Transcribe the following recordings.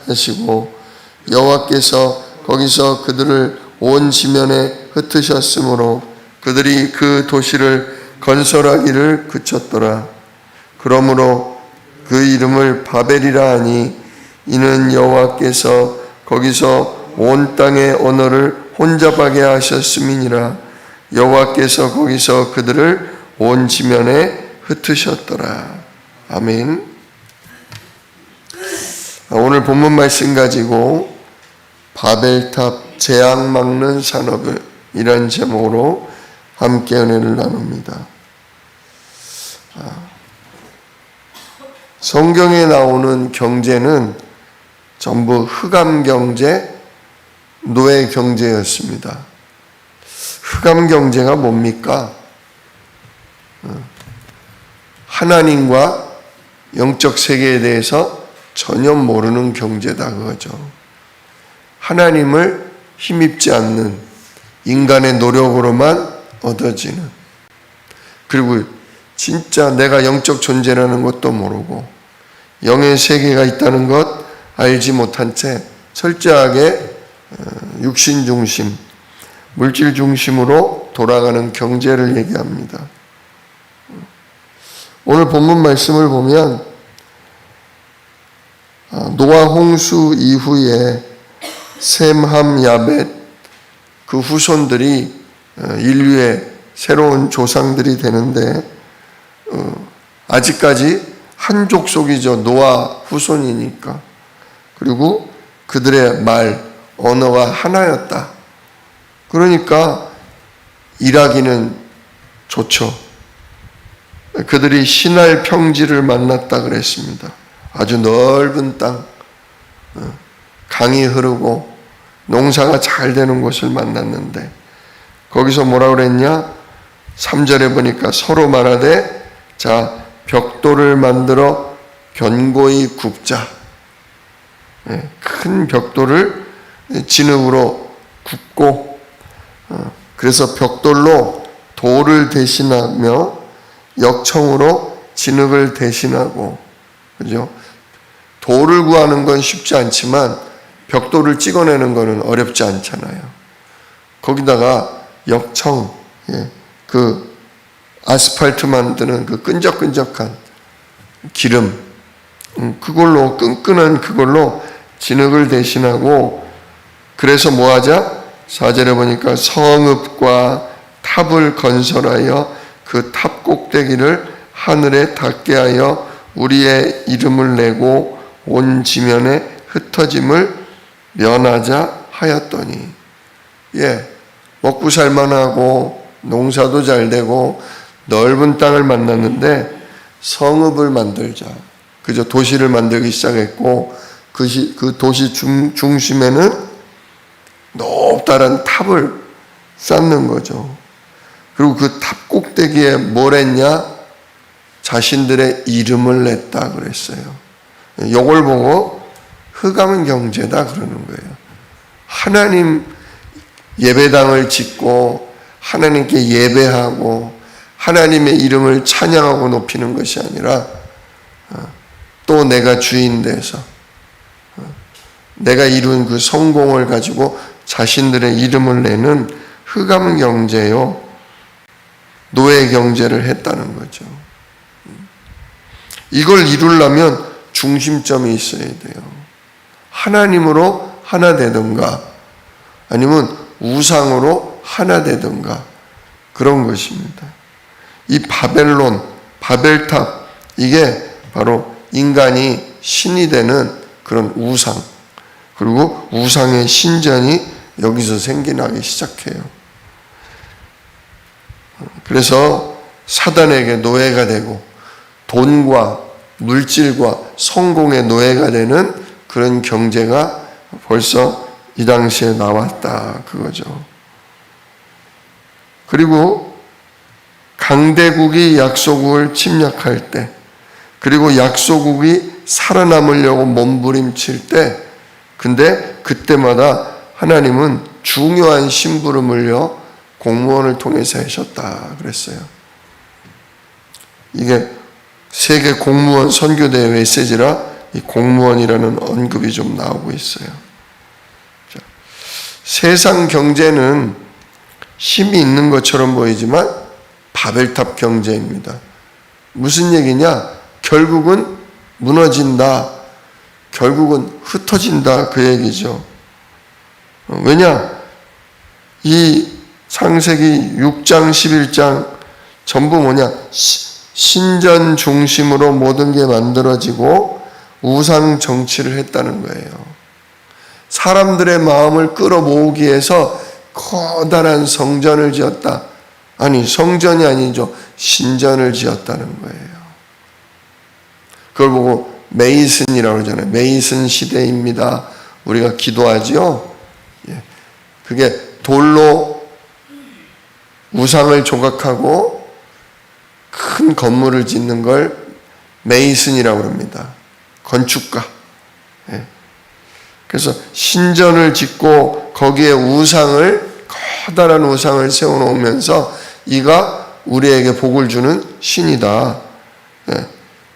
하시고 여호와께서 거기서 그들을 온 지면에 흩으셨으므로 그들이 그 도시를 건설하기를 그쳤더라. 그러므로 그 이름을 바벨이라 하니 이는 여호와께서 거기서 온 땅의 언어를 혼잡하게 하셨음이니라. 여호와께서 거기서 그들을 온 지면에 흩으셨더라. 아멘. 오늘 본문 말씀 가지고 바벨탑 재앙 막는 산업이라는 제목으로 함께 은혜를 나눕니다. 성경에 나오는 경제는 전부 흑암 경제, 노예 경제였습니다. 흑암 경제가 뭡니까? 하나님과 영적 세계에 대해서 전혀 모르는 경제다 그거죠. 하나님을 힘입지 않는 인간의 노력으로만 얻어지는, 그리고 진짜 내가 영적 존재라는 것도 모르고 영의 세계가 있다는 것 알지 못한 채 철저하게 육신 중심, 물질 중심으로 돌아가는 경제를 얘기합니다. 오늘 본문 말씀을 보면 노아 홍수 이후에 셈, 함, 야벳 그 후손들이 인류의 새로운 조상들이 되는데 아직까지 한 족속이죠. 노아 후손이니까. 그리고 그들의 말, 언어가 하나였다. 그러니까 일하기는 좋죠. 그들이 신할 평지를 만났다 그랬습니다. 아주 넓은 땅, 강이 흐르고 농사가 잘 되는 곳을 만났는데 거기서 뭐라 그랬냐? 3절에 보니까 서로 말하되 자 벽돌을 만들어 견고히 굽자. 큰 벽돌을 진흙으로 굽고 그래서 벽돌로 돌을 대신하며 역청으로 진흙을 대신하고, 그죠? 돌을 구하는 건 쉽지 않지만 벽돌을 찍어내는 것은 어렵지 않잖아요. 거기다가 역청, 그 아스팔트 만드는 그 끈적끈적한 기름, 그걸로 끈끈한 그걸로 진흙을 대신하고, 그래서 뭐하자? 4절에 보니까 성읍과 탑을 건설하여 그 탑 꼭대기를 하늘에 닿게 하여 우리의 이름을 내고 온 지면에 흩어짐을 면하자 하였더니, 먹고 살만하고 농사도 잘 되고 넓은 땅을 만났는데 성읍을 만들자. 그저 도시를 만들기 시작했고 그 도시 중심에는 높다란 탑을 쌓는 거죠. 그리고 그 탑 꼭대기에 뭘 했냐? 자신들의 이름을 냈다 그랬어요. 이걸 보고 흑암 경제다 그러는 거예요. 하나님 예배당을 짓고 하나님께 예배하고 하나님의 이름을 찬양하고 높이는 것이 아니라 또 내가 주인 돼서 내가 이룬 그 성공을 가지고 자신들의 이름을 내는 흑암 경제요, 노예 경제를 했다는 거죠. 이걸 이루려면 중심점이 있어야 돼요. 하나님으로 하나 되든가 아니면 우상으로 하나 되든가 그런 것입니다. 이 바벨론, 바벨탑, 이게 바로 인간이 신이 되는 그런 우상, 그리고 우상의 신전이 여기서 생겨나기 시작해요. 그래서 사단에게 노예가 되고 돈과 물질과 성공의 노예가 되는 그런 경제가 벌써 이 당시에 나왔다 그거죠. 그리고 강대국이 약소국을 침략할 때, 그리고 약소국이 살아남으려고 몸부림칠 때, 근데 그때마다 하나님은 중요한 심부름을요 공무원을 통해서 하셨다 그랬어요. 이게 세계 공무원 선교대회 메시지라 이 공무원이라는 언급이 좀 나오고 있어요. 자, 세상 경제는 힘이 있는 것처럼 보이지만 바벨탑 경제입니다. 무슨 얘기냐? 결국은 무너진다. 결국은 흩어진다. 그 얘기죠. 왜냐? 이 창세기 6장, 11장 전부 뭐냐? 신전 중심으로 모든 게 만들어지고 우상 정치를 했다는 거예요. 사람들의 마음을 끌어모으기 위해서 커다란 성전을 지었다. 아니, 성전이 아니죠. 신전을 지었다는 거예요. 그걸 보고 메이슨이라고 그러잖아요. 메이슨 시대입니다. 우리가 기도하지요. 그게 돌로 우상을 조각하고 큰 건물을 짓는 걸 메이슨이라고 합니다. 건축가. 그래서 신전을 짓고 거기에 커다란 우상을 세워놓으면서 이가 우리에게 복을 주는 신이다.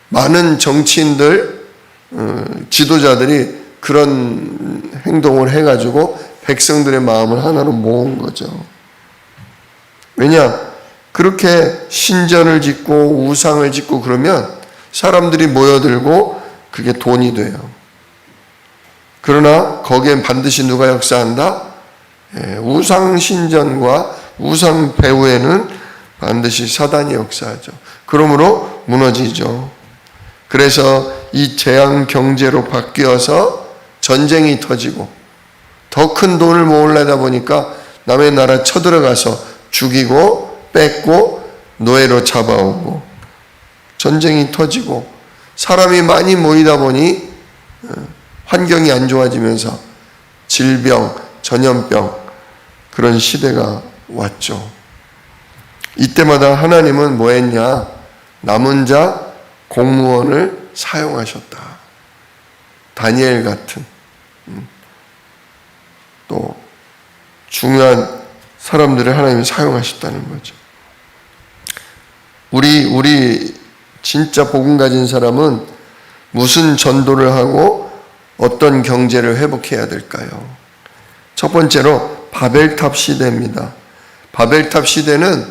많은 정치인들, 지도자들이 그런 행동을 해가지고 백성들의 마음을 하나로 모은 거죠. 왜냐? 그렇게 신전을 짓고 우상을 짓고 그러면 사람들이 모여들고 그게 돈이 돼요. 그러나 거기에 반드시 누가 역사한다? 우상 신전과 우상 배후에는 반드시 사단이 역사하죠. 그러므로 무너지죠. 그래서 이 재앙 경제로 바뀌어서 전쟁이 터지고 더 큰 돈을 모으려다 보니까 남의 나라 쳐들어가서 죽이고 뺏고 노예로 잡아오고 전쟁이 터지고 사람이 많이 모이다 보니 환경이 안 좋아지면서 질병, 전염병 그런 시대가 왔죠. 이때마다 하나님은 뭐 했냐? 남은 자 공무원을 사용하셨다. 다니엘 같은 또 중요한 사람들을 하나님이 사용하셨다는 거죠. 우리 진짜 복음 가진 사람은 무슨 전도를 하고 어떤 경제를 회복해야 될까요? 첫 번째로 바벨탑 시대입니다. 바벨탑 시대는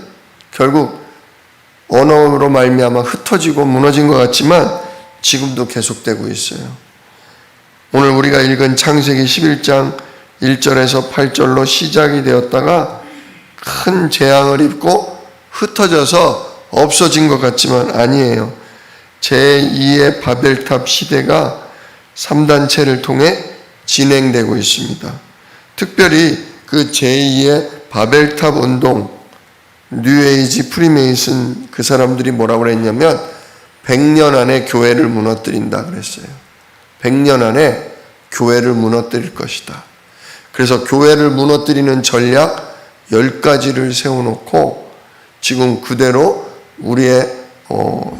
결국 언어로 말미암아 흩어지고 무너진 것 같지만 지금도 계속되고 있어요. 오늘 우리가 읽은 창세기 11장 1절에서 8절로 시작이 되었다가 큰 재앙을 입고 흩어져서 없어진 것 같지만 아니에요. 제2의 바벨탑 시대가 3단체를 통해 진행되고 있습니다. 특별히 그 제2의 바벨탑 운동, 뉴에이지, 프리메이슨 그 사람들이 뭐라고 그랬냐면 100년 안에 교회를 무너뜨린다 그랬어요. 100년 안에 교회를 무너뜨릴 것이다. 그래서 교회를 무너뜨리는 전략 10가지를 세워놓고 지금 그대로 우리의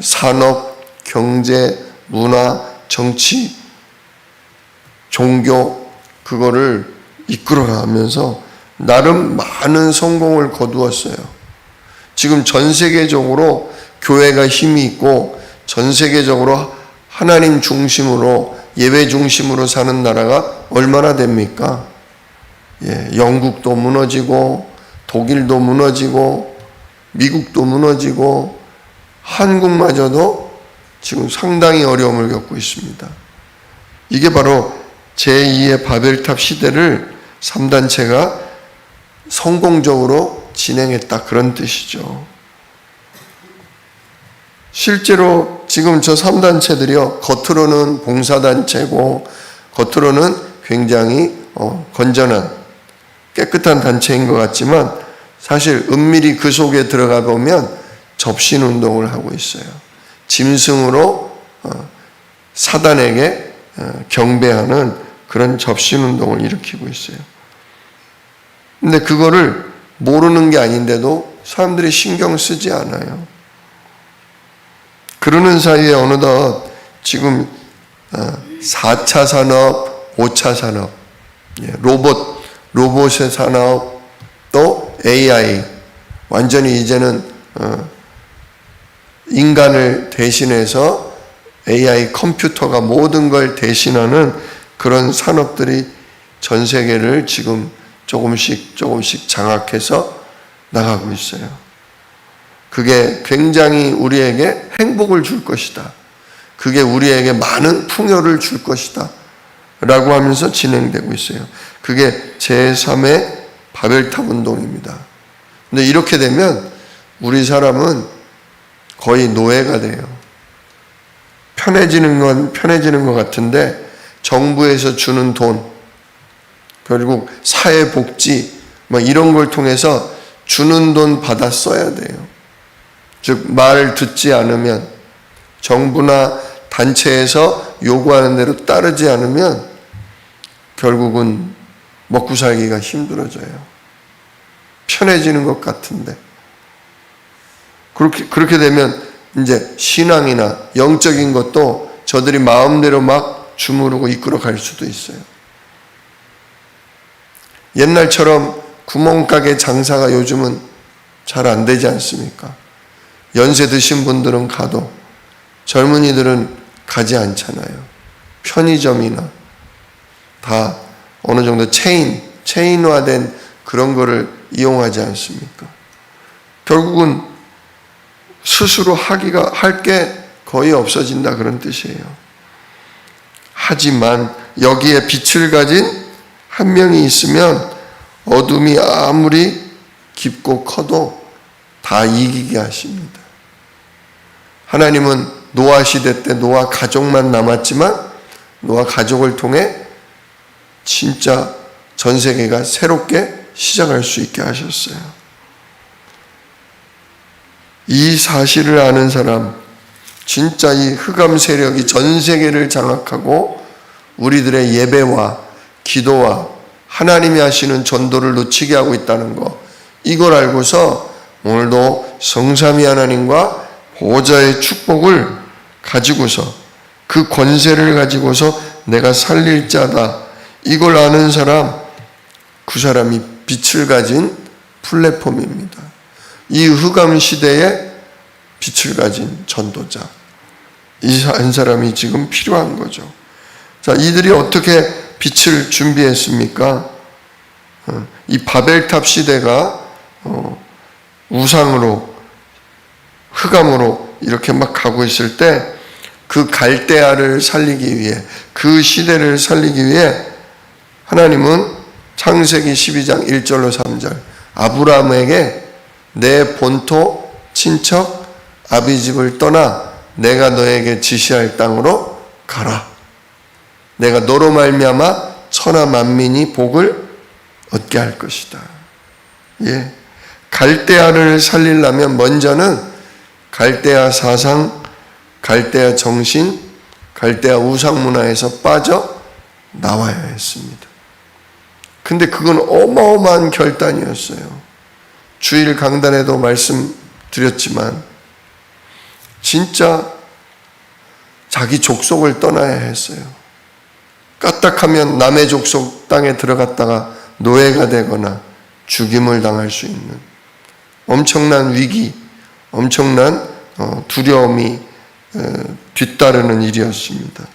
산업, 경제, 문화, 정치, 종교 그거를 이끌어라 하면서 나름 많은 성공을 거두었어요. 지금 전 세계적으로 교회가 힘이 있고 전 세계적으로 하나님 중심으로 예배 중심으로 사는 나라가 얼마나 됩니까? 영국도 무너지고 독일도 무너지고 미국도 무너지고 한국마저도 지금 상당히 어려움을 겪고 있습니다. 이게 바로 제2의 바벨탑 시대를 3단체가 성공적으로 진행했다 그런 뜻이죠. 실제로 지금 저 3단체들이요 겉으로는 봉사단체고 겉으로는 굉장히 건전한 깨끗한 단체인 것 같지만 사실 은밀히 그 속에 들어가 보면 접신운동을 하고 있어요. 짐승으로 사단에게 경배하는 그런 접신운동을 일으키고 있어요. 근데 그거를 모르는 게 아닌데도 사람들이 신경 쓰지 않아요. 그러는 사이에 어느덧 지금 4차 산업, 5차 산업, 로봇의 산업, 또 AI, 완전히 이제는 인간을 대신해서 AI 컴퓨터가 컴퓨터가 모든 걸 대신하는 그런 산업들이 전 세계를 지금 조금씩 장악해서 나가고 있어요. 그게 굉장히 우리에게 행복을 줄 것이다. 그게 우리에게 많은 풍요를 줄 것이다. 라고 하면서 진행되고 있어요. 그게 제3의 바벨탑 운동입니다. 근데 이렇게 되면 우리 사람은 거의 노예가 돼요. 편해지는 건 편해지는 것 같은데 정부에서 주는 돈, 결국 사회복지 이런 걸 통해서 주는 돈 받아 써야 돼요. 즉 말 듣지 않으면, 정부나 단체에서 요구하는 대로 따르지 않으면 결국은 먹고 살기가 힘들어져요. 편해지는 것 같은데. 그렇게 되면 이제 신앙이나 영적인 것도 저들이 마음대로 막 주무르고 이끌어 갈 수도 있어요. 옛날처럼 구멍가게 장사가 요즘은 잘 안 되지 않습니까? 연세 드신 분들은 가도 젊은이들은 가지 않잖아요. 편의점이나 다 어느 정도 체인화된 그런 거를 이용하지 않습니까? 결국은 스스로 할 게 거의 없어진다 그런 뜻이에요. 하지만 여기에 빛을 가진 한 명이 있으면 어둠이 아무리 깊고 커도 다 이기게 하십니다. 하나님은 노아 시대 때 노아 가족만 남았지만 노아 가족을 통해 진짜 전 세계가 새롭게 시작할 수 있게 하셨어요. 이 사실을 아는 사람, 진짜 이 흑암 세력이 전 세계를 장악하고 우리들의 예배와 기도와 하나님이 하시는 전도를 놓치게 하고 있다는 것, 이걸 알고서 오늘도 성삼위 하나님과 보호자의 축복을 가지고서 그 권세를 가지고서 내가 살릴 자다, 이걸 아는 사람, 그 사람이 빛을 가진 플랫폼입니다. 이 흑암 시대에 빛을 가진 전도자, 이 한 사람이 지금 필요한 거죠. 자, 이들이 어떻게 빛을 준비했습니까? 이 바벨탑 시대가 우상으로, 흑암으로 이렇게 막 가고 있을 때 그 갈대아를 살리기 위해, 그 시대를 살리기 위해 하나님은 창세기 12장 1절로 3절 아브라함에게 내 본토 친척 아비집을 떠나 내가 너에게 지시할 땅으로 가라. 내가 너로 말미암아 천하 만민이 복을 얻게 할 것이다. 예, 갈대아를 살리려면 먼저는 갈대아 사상, 갈대아 정신, 갈대아 우상 문화에서 빠져 나와야 했습니다. 근데 그건 어마어마한 결단이었어요. 주일 강단에도 말씀드렸지만 진짜 자기 족속을 떠나야 했어요. 까딱하면 남의 족속 땅에 들어갔다가 노예가 되거나 죽임을 당할 수 있는 엄청난 위기, 엄청난 두려움이 뒤따르는 일이었습니다.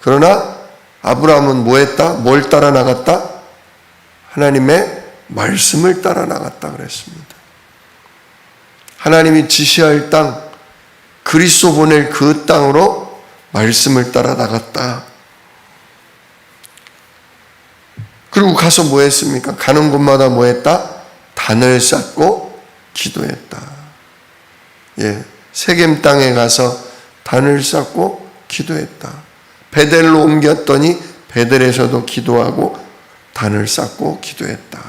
그러나 아브라함은 뭐 했다? 뭘 따라 나갔다? 하나님의 말씀을 따라 나갔다 그랬습니다. 하나님이 지시할 땅, 그리스도 보낼 그 땅으로 말씀을 따라 나갔다. 그리고 가서 뭐 했습니까? 가는 곳마다 뭐 했다? 단을 쌓고 기도했다. 예, 세겜 땅에 가서 단을 쌓고 기도했다. 베델로 옮겼더니 베델에서도 기도하고 단을 쌓고 기도했다.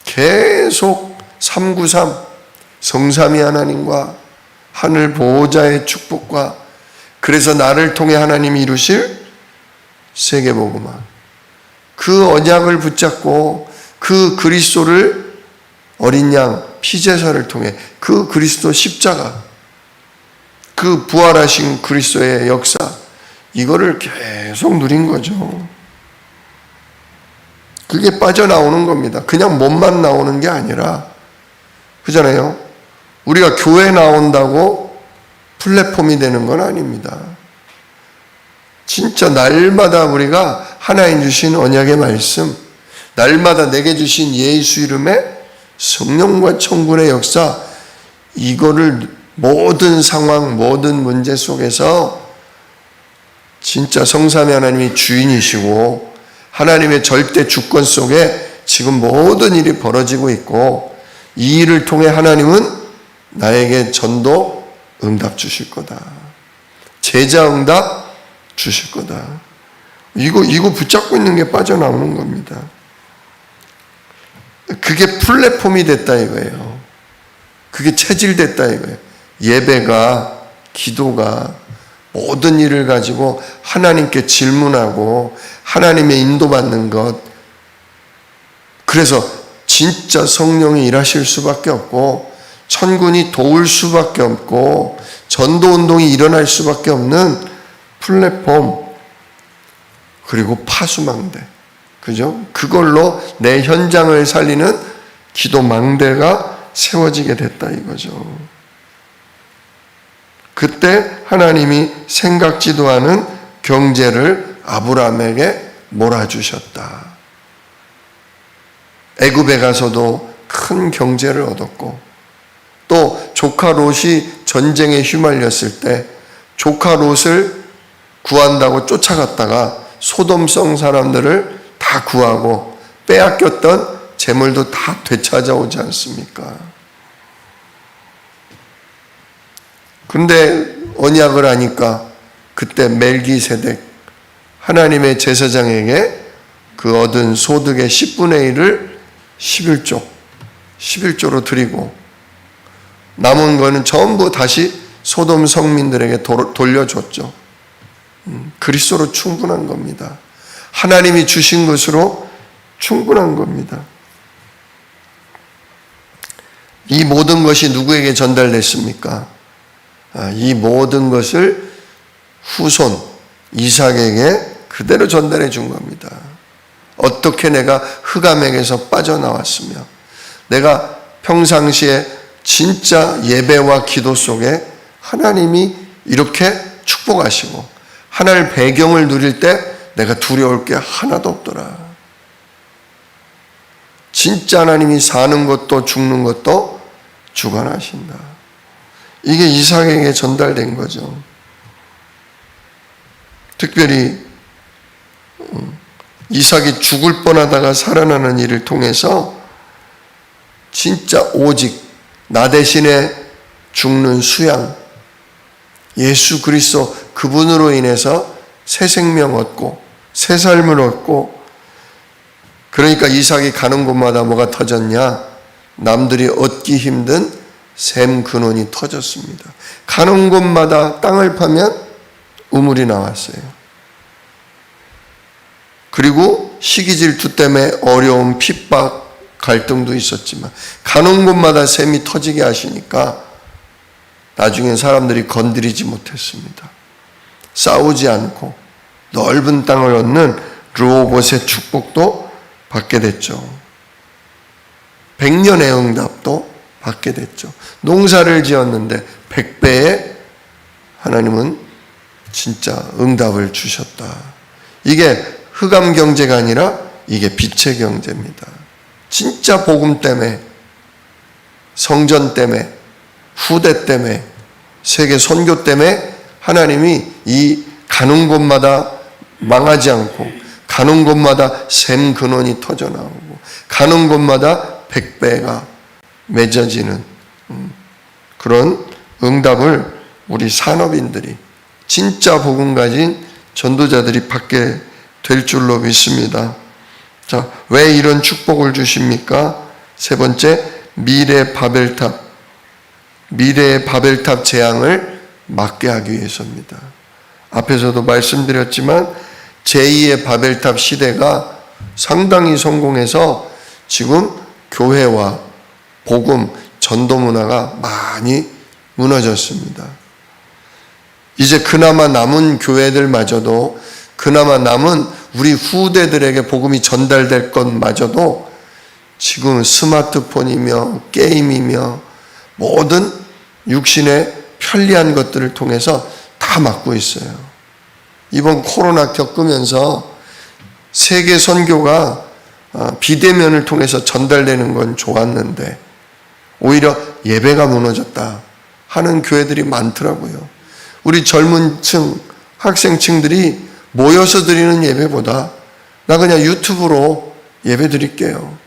계속 393 성삼위 하나님과 하늘 보호자의 축복과, 그래서 나를 통해 하나님이 이루실 세계복음화, 그 언약을 붙잡고 그 그리스도를 어린 양 피제사를 통해 그 그리스도 십자가, 그 부활하신 그리스도의 역사, 이거를 계속 누린 거죠. 그게 빠져나오는 겁니다. 그냥 몸만 나오는 게 아니라, 그잖아요. 우리가 교회 나온다고 플랫폼이 되는 건 아닙니다. 진짜 날마다 우리가 하나님 주신 언약의 말씀, 날마다 내게 주신 예수 이름의 성령과 천군의 역사, 이거를 모든 상황, 모든 문제 속에서 진짜 성삼위 하나님이 주인이시고 하나님의 절대 주권 속에 지금 모든 일이 벌어지고 있고, 이 일을 통해 하나님은 나에게 전도 응답 주실 거다. 제자 응답 주실 거다. 이거 붙잡고 있는 게 빠져나오는 겁니다. 그게 플랫폼이 됐다 이거예요. 그게 체질됐다 이거예요. 예배가, 기도가, 모든 일을 가지고 하나님께 질문하고 하나님의 인도받는 것. 그래서 진짜 성령이 일하실 수밖에 없고 천군이 도울 수밖에 없고 전도운동이 일어날 수밖에 없는 플랫폼, 그리고 파수망대, 그죠? 그걸로 내 현장을 살리는 기도망대가 세워지게 됐다 이거죠. 그때 하나님이 생각지도 않은 경제를 아브라함에게 몰아주셨다. 애굽에 가서도 큰 경제를 얻었고, 또 조카 롯이 전쟁에 휘말렸을 때 조카 롯을 구한다고 쫓아갔다가 소돔성 사람들을 다 구하고 빼앗겼던 재물도 다 되찾아오지 않습니까? 근데 언약을 하니까 그때 멜기세덱 하나님의 제사장에게 그 얻은 소득의 10분의 1을 11조로 드리고 남은 거는 전부 다시 소돔 성민들에게 돌려줬죠. 그리스도로 충분한 겁니다. 하나님이 주신 것으로 충분한 겁니다. 이 모든 것이 누구에게 전달됐습니까? 이 모든 것을 후손 이삭에게 그대로 전달해 준 겁니다. 어떻게 내가 흑암에게서 빠져나왔으며 내가 평상시에 진짜 예배와 기도 속에 하나님이 이렇게 축복하시고 하나님의 배경을 누릴 때 내가 두려울 게 하나도 없더라. 진짜 하나님이 사는 것도 죽는 것도 주관하신다. 이게 이삭에게 전달된 거죠. 특별히 이삭이 죽을 뻔하다가 살아나는 일을 통해서 진짜 오직 나 대신에 죽는 수양, 예수 그리스도 그분으로 인해서 새 생명 얻고 새 삶을 얻고, 그러니까 이삭이 가는 곳마다 뭐가 터졌냐? 남들이 얻기 힘든 샘 근원이 터졌습니다. 가는 곳마다 땅을 파면 우물이 나왔어요. 그리고 시기 질투 때문에 어려움, 핍박, 갈등도 있었지만 가는 곳마다 샘이 터지게 하시니까 나중엔 사람들이 건드리지 못했습니다. 싸우지 않고 넓은 땅을 얻는 르호봇의 축복도 받게 됐죠. 100년의 응답도 받게 됐죠. 농사를 지었는데 100배의 하나님은 진짜 응답을 주셨다. 이게 흑암 경제가 아니라 이게 빛의 경제입니다. 진짜 복음 때문에, 성전 때문에, 후대 때문에, 세계 선교 때문에 하나님이 이 가는 곳마다 망하지 않고 가는 곳마다 샘 근원이 터져나오고 가는 곳마다 100배가 맺어지는 그런 응답을 우리 산업인들이, 진짜 복음 가진 전도자들이 받게 될 줄로 믿습니다. 자, 왜 이런 축복을 주십니까? 세 번째, 미래의 바벨탑 재앙을 막게 하기 위해서입니다. 앞에서도 말씀드렸지만 제2의 바벨탑 시대가 상당히 성공해서 지금 교회와 복음, 전도 문화가 많이 무너졌습니다. 이제 그나마 남은 교회들마저도, 그나마 남은 우리 후대들에게 복음이 전달될 것마저도 지금 스마트폰이며 게임이며 모든 육신의 편리한 것들을 통해서 다 막고 있어요. 이번 코로나 겪으면서 세계 선교가 비대면을 통해서 전달되는 건 좋았는데 오히려 예배가 무너졌다 하는 교회들이 많더라고요. 우리 젊은 층, 학생층들이 모여서 드리는 예배보다 나 그냥 유튜브로 예배 드릴게요.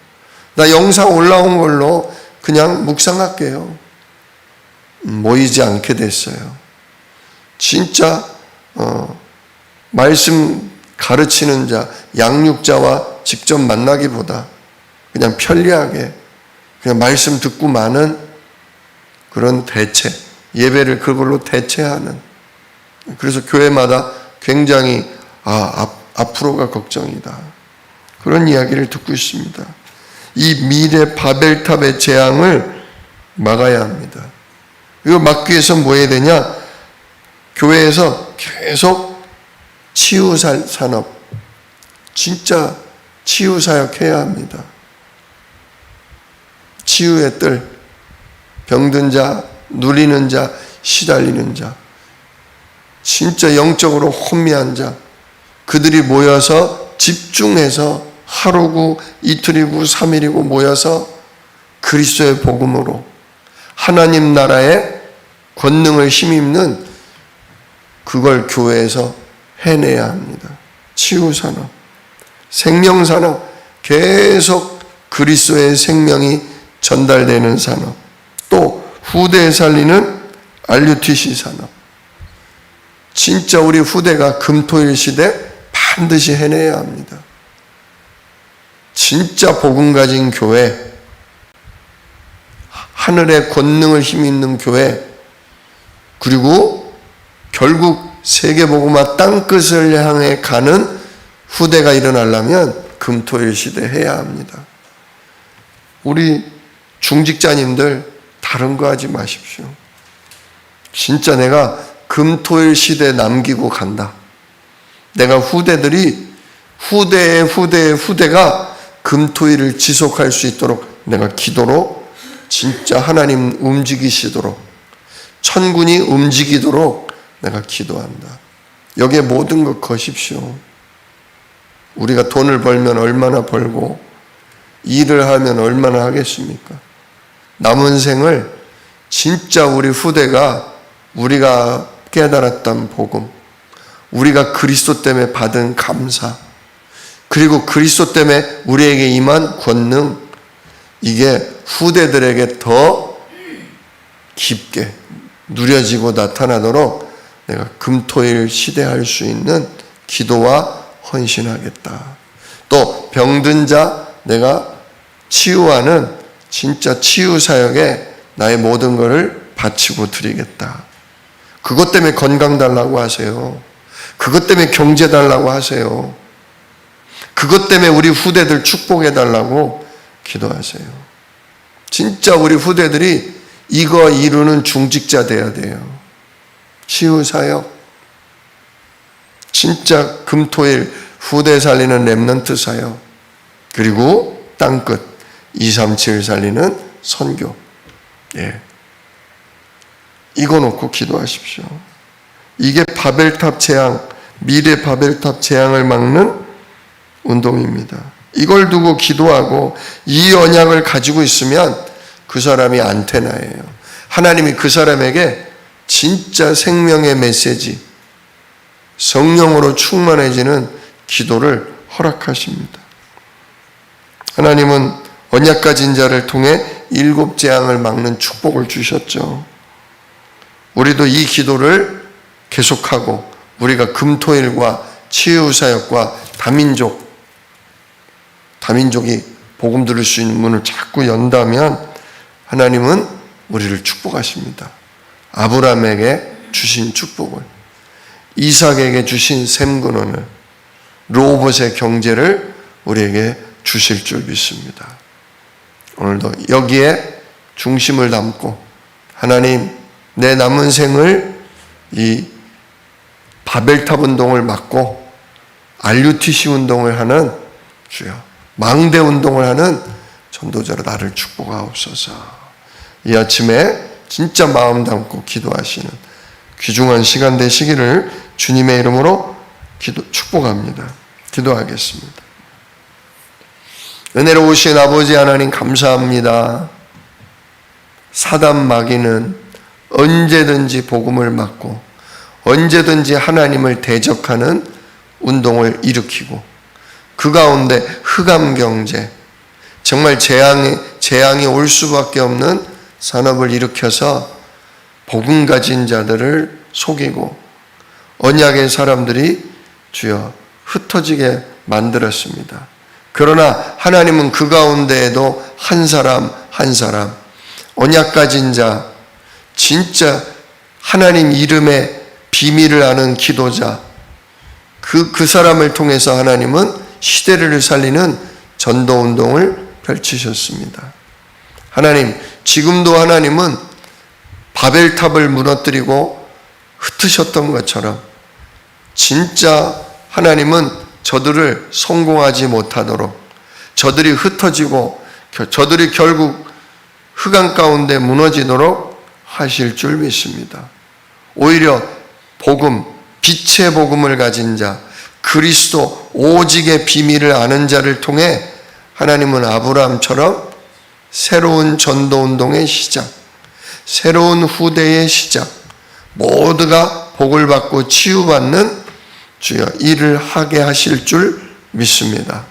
나 영상 올라온 걸로 그냥 묵상할게요. 모이지 않게 됐어요. 진짜 말씀 가르치는 자, 양육자와 직접 만나기보다 그냥 편리하게 그냥 말씀 듣고 마는 그런 대체, 예배를 그걸로 대체하는, 그래서 교회마다 굉장히 앞으로가 걱정이다, 그런 이야기를 듣고 있습니다. 이 미래 바벨탑의 재앙을 막아야 합니다. 이거 막기 위해서 뭐 해야 되냐? 교회에서 계속 치유 산업, 진짜 치유 사역 해야 합니다. 치유의 뜰, 병든 자, 누리는 자, 시달리는 자, 진짜 영적으로 혼미한 자, 그들이 모여서 집중해서 하루고 이틀이고 3일이고 모여서 그리스도의 복음으로 하나님 나라의 권능을 힘입는 그걸 교회에서 해내야 합니다. 치유산업, 생명산업, 계속 그리스도의 생명이 전달되는 산업, 또 후대에 살리는 RUTC 산업. 진짜 우리 후대가 금토일 시대 반드시 해내야 합니다. 진짜 복음 가진 교회, 하늘의 권능을 힘입는 교회, 그리고 결국 세계복음화 땅끝을 향해 가는 후대가 일어나려면 금토일 시대 해야 합니다. 우리 중직자님들 다른 거 하지 마십시오. 진짜 내가 금토일 시대 남기고 간다. 내가 후대들이 후대의 후대가 금토일을 지속할 수 있도록 내가 기도로 진짜 하나님 움직이시도록, 천군이 움직이도록 내가 기도한다. 여기에 모든 것 거십시오. 우리가 돈을 벌면 얼마나 벌고 일을 하면 얼마나 하겠습니까? 남은 생을 진짜 우리 후대가 우리가 깨달았던 복음, 우리가 그리스도 때문에 받은 감사, 그리고 그리스도 때문에 우리에게 임한 권능, 이게 후대들에게 더 깊게 누려지고 나타나도록 내가 금토일 시대할 수 있는 기도와 헌신하겠다. 또 병든 자 내가 치유하는 진짜 치유 사역에 나의 모든 것을 바치고 드리겠다. 그것 때문에 건강 달라고 하세요. 그것 때문에 경제 달라고 하세요. 그것 때문에 우리 후대들 축복해 달라고 기도하세요. 진짜 우리 후대들이 이거 이루는 중직자 돼야 돼요. 치유 사역, 진짜 금토일 후대 살리는 렘넌트 사역, 그리고 땅끝 237 살리는 선교. 예. 이거 놓고 기도하십시오. 이게 바벨탑 재앙, 미래 바벨탑 재앙을 막는 운동입니다. 이걸 두고 기도하고 이 언약을 가지고 있으면 그 사람이 안테나예요. 하나님이 그 사람에게 진짜 생명의 메시지, 성령으로 충만해지는 기도를 허락하십니다. 하나님은 언약 가진 자를 통해 7 재앙을 막는 축복을 주셨죠. 우리도 이 기도를 계속하고 우리가 금토일과 치유사역과 다민족이 복음 들을 수 있는 문을 자꾸 연다면 하나님은 우리를 축복하십니다. 아브라함에게 주신 축복을, 이삭에게 주신 샘근원을, 로봇의 경제를 우리에게 주실 줄 믿습니다. 오늘도 여기에 중심을 담고 하나님, 내 남은 생을 이 바벨탑 운동을 막고 RUTC 운동을 하는 주여, 망대 운동을 하는 전도자로 나를 축복하옵소서. 이 아침에 진짜 마음 담고 기도하시는 귀중한 시간 되시기를 주님의 이름으로 축복합니다. 기도하겠습니다. 은혜로우신 아버지 하나님 감사합니다. 사단 마귀는 언제든지 복음을 막고 언제든지 하나님을 대적하는 운동을 일으키고 그 가운데 흑암 경제, 정말 재앙이 올 수밖에 없는 산업을 일으켜서 복음 가진 자들을 속이고 언약의 사람들이 주여 흩어지게 만들었습니다. 그러나 하나님은 그 가운데에도 한 사람 한 사람 언약 가진 자, 진짜 하나님 이름의 비밀을 아는 기도자, 그 사람을 통해서 하나님은 시대를 살리는 전도운동을 펼치셨습니다. 하나님, 지금도 하나님은 바벨탑을 무너뜨리고 흩으셨던 것처럼 진짜 하나님은 저들을 성공하지 못하도록, 저들이 흩어지고 저들이 결국 흑암 가운데 무너지도록 하실 줄 믿습니다. 오히려 복음, 빛의 복음을 가진 자, 그리스도 오직의 비밀을 아는 자를 통해 하나님은 아브라함처럼 새로운 전도운동의 시작, 새로운 후대의 시작, 모두가 복을 받고 치유받는 주여 일을 하게 하실 줄 믿습니다.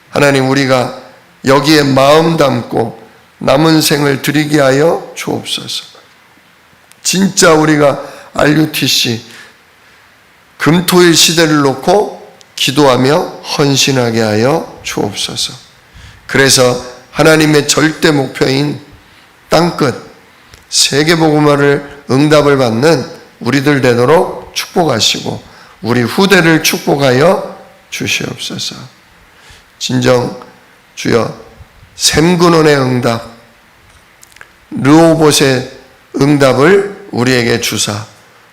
하나님, 우리가 여기에 마음 담고 남은 생을 드리게 하여 주옵소서. 진짜 우리가 RUTC 금토일 시대를 놓고 기도하며 헌신하게 하여 주옵소서. 그래서 하나님의 절대 목표인 땅끝 세계복음화를 응답을 받는 우리들 되도록 축복하시고 우리 후대를 축복하여 주시옵소서. 진정 주여 샘근원의 응답, 르호봇의 응답을 우리에게 주사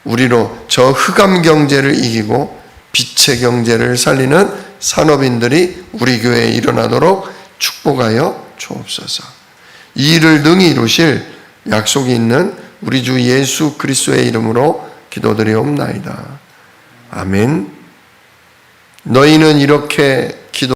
우리로 저 흑암 경제를 이기고 빛의 경제를 살리는 산업인들이 우리 교회에 일어나도록 축복하여 주옵소서. 이 일을 능히 이루실 약속이 있는 우리 주 예수 그리스도의 이름으로 기도드리옵나이다. 아멘. 너희는 이렇게